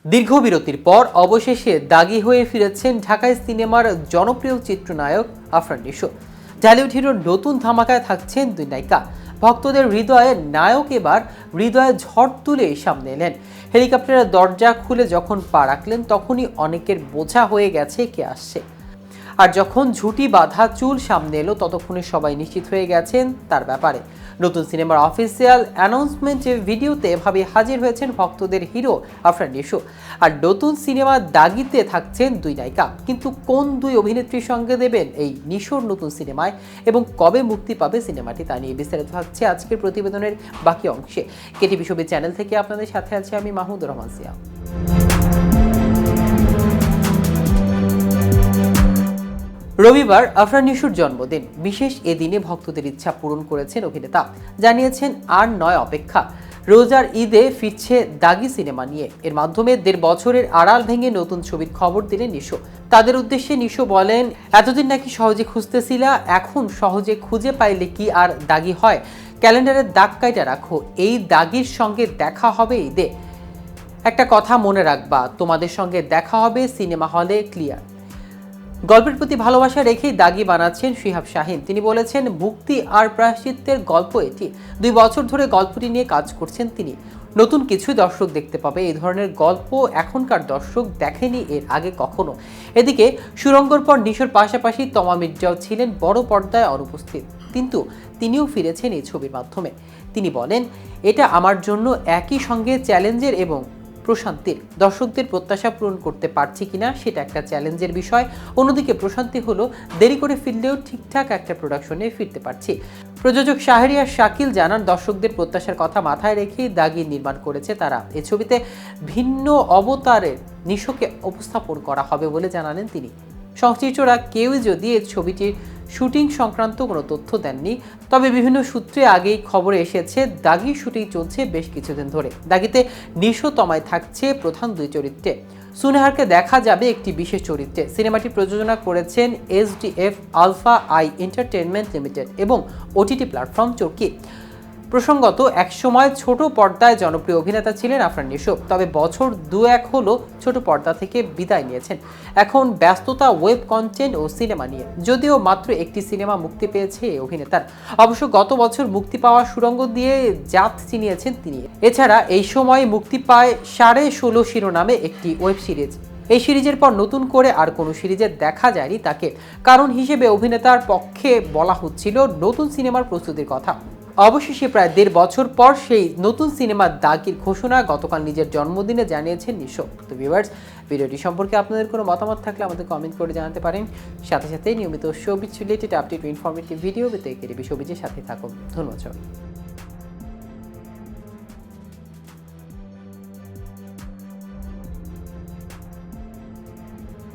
দীর্ঘ বিরতির পর অবশেষে দাগি হয়ে ফিরেছেন ঢাকায় সিনেমার জনপ্রিয় চিত্রনায়ক আফরান নিশো। ঢালিউড হিরোর নতুন ধামাকায় থাকছেন দুই নায়িকা। ভক্তদের হৃদয়ে নায়ক এবার হৃদয়ে ঝড় তুলে সামনে এলেন। হেলিকপ্টারের দরজা খুলে যখন পা রাখলেন তখনই অনেকের বোঝা হয়ে গেছে কে আসছে। আর যখন ঝুঁটি বাঁধা চুল সামনে এলো ততক্ষণে সবাই নিশ্চিত হয়ে গেছেন তার ব্যাপারে। নতুন সিনেমার অফিসিয়াল অ্যানাউন্সমেন্ট ভিডিওতে এভাবে হাজির হয়েছেন ভক্তদের হিরো আফরান নিশো। আর নতুন সিনেমা দাগিতে থাকছেন দুই নায়িকা, কিন্তু কোন দুই অভিনেত্রীর সঙ্গে দেবেন এই নিশোর নতুন সিনেমায় এবং কবে মুক্তি পাবে সিনেমাটি, তা নিয়ে বিস্তারিত থাকছে আজকের প্রতিবেদনের বাকি অংশে। কেটিভি ছবি চ্যানেল থেকে আপনাদের সাথে আছি আমি মাহমুদুর রহমান সিয়া। রবিবার আফরান নিশোর জন্মদিন। বিশেষ এদিনে ভক্তদের ইচ্ছা পূরণ করেছেন অভিনেতা। জানিয়েছেন আর নয় অপেক্ষা, রোজার ঈদে ফিরছে দাগি সিনেমা নিয়ে। এর মাধ্যমে ১.৫ বছরের আড়াল ভেঙে নতুন ছবির খবর দিলেন নিশো। তাদের উদ্দেশ্যে নিশো বলেন, এতদিন নাকি সহজে খুঁজতেছিলা, এখন সহজে খুঁজে পাইলে কি আর দাগি হয়? ক্যালেন্ডারের দাগ কাইটা রাখো, এই দাগির সঙ্গে দেখা হবে ঈদে। একটা কথা মনে রাখবা, তোমাদের সঙ্গে দেখা হবে সিনেমা হলে, ক্লিয়ার। গল্পের প্রতি ভালোবাসা রেখেই দাগি বানাচ্ছেন শিহাব শাহীন। তিনি বলেছেন, মুক্তি আর প্রায়শ্চিত্তের গল্প এটি। ২ বছর ধরে গল্পটি নিয়ে কাজ করছেন তিনি। নতুন কিছুই দর্শক দেখতে পাবে। এই ধরনের গল্প এখনকার দর্শক দেখেনি এর আগে কখনো। এদিকে সুরঙ্গর পর নিশোর পাশাপাশি তমা মির্জাও ছিলেন বড় পর্দায় অনুপস্থিত, কিন্তু তিনিও ফিরেছেন এই ছবির মাধ্যমে। তিনি বলেন, এটা আমার জন্য একই সঙ্গে চ্যালেঞ্জের এবং প্রশান্তির। দর্শকদের প্রত্যাশা পূরণ করতে পারছি কিনা সেটা একটা চ্যালেঞ্জের বিষয়। অন্যদিকে প্রশান্তি হলো দেরি করে ফিরলেও ঠিকঠাক একটা প্রোডাকশনে ফিরতে পারছি। প্রযোজক শাহরিয়ার শাকিল জানান, দর্শকদের প্রত্যাশার কথা মাথায় রেখেই দাগি নির্মাণ করেছে তারা। এই ছবিতে ভিন্ন অবতারের নিশোকে উপস্থাপন করা হবে বলে জানালেন তিনি। সংশ্লিষ্টরা কেউই যদি এই ছবিটির শুটিং সংক্রান্ত কোনো তথ্য দেননি, তবে বিভিন্ন সূত্রে আগেই খবরে এসেছে দাগির শুটিং চলছে বেশ কিছুদিন ধরে। দাগিতে নিশো তমায় থাকছে প্রধান দুই চরিত্রে। সুনেহারকে দেখা যাবে একটি বিশেষ চরিত্রে। সিনেমাটি প্রযোজনা করেছেন SDF Alpha I Entertainment Limited এবং OTT প্ল্যাটফর্ম চরকি। প্রসঙ্গত, একসময় ছোট পর্দায় জনপ্রিয় অভিনেতা ছিলেন আফরান নিশো, তবে বছর ২-১ হলো ছোট পর্দা থেকে বিদায় নিয়েছেন। এখন ব্যস্ততা ওয়েব কন্টেন্ট ও সিনেমা নিয়ে। যদিও মাত্র একটি সিনেমা মুক্তি পেয়েছে এই অভিনেতার। অবশ্য গত বছর মুক্তি পাওয়া সুরঙ্গ দিয়ে জাত চিনিয়েছেন তিনি। এছাড়া এই সময় মুক্তি পায় ১৬.৫ শিরোনামে একটি ওয়েব সিরিজ। এই সিরিজের পর নতুন করে আর কোনো সিরিজে দেখা যায়নি তাকে। কারণ হিসেবে অভিনেতার পক্ষে বলা হচ্ছিল নতুন সিনেমার প্রস্তুতির কথা। অবশেষে প্রায় ১.৫ বছর পর সেই নতুন সিনেমার দাগির ঘোষণা গতকাল নিজের জন্মদিনে জানিয়েছেন নিশো। তো ভিউয়ার্স, ভিডিওটি সম্পর্কে আপনাদের কোনো মতামত থাকলে আমাদের কমেন্ট করে জানাতে পারেন। সাথে সাথে নিয়মিত শোবিজ রিলেটেড আপডেট ও ইনফরমেটিভ ভিডিও পেতে কেটিভি শোবিজের সাথে থাকুন। ধন্যবাদ।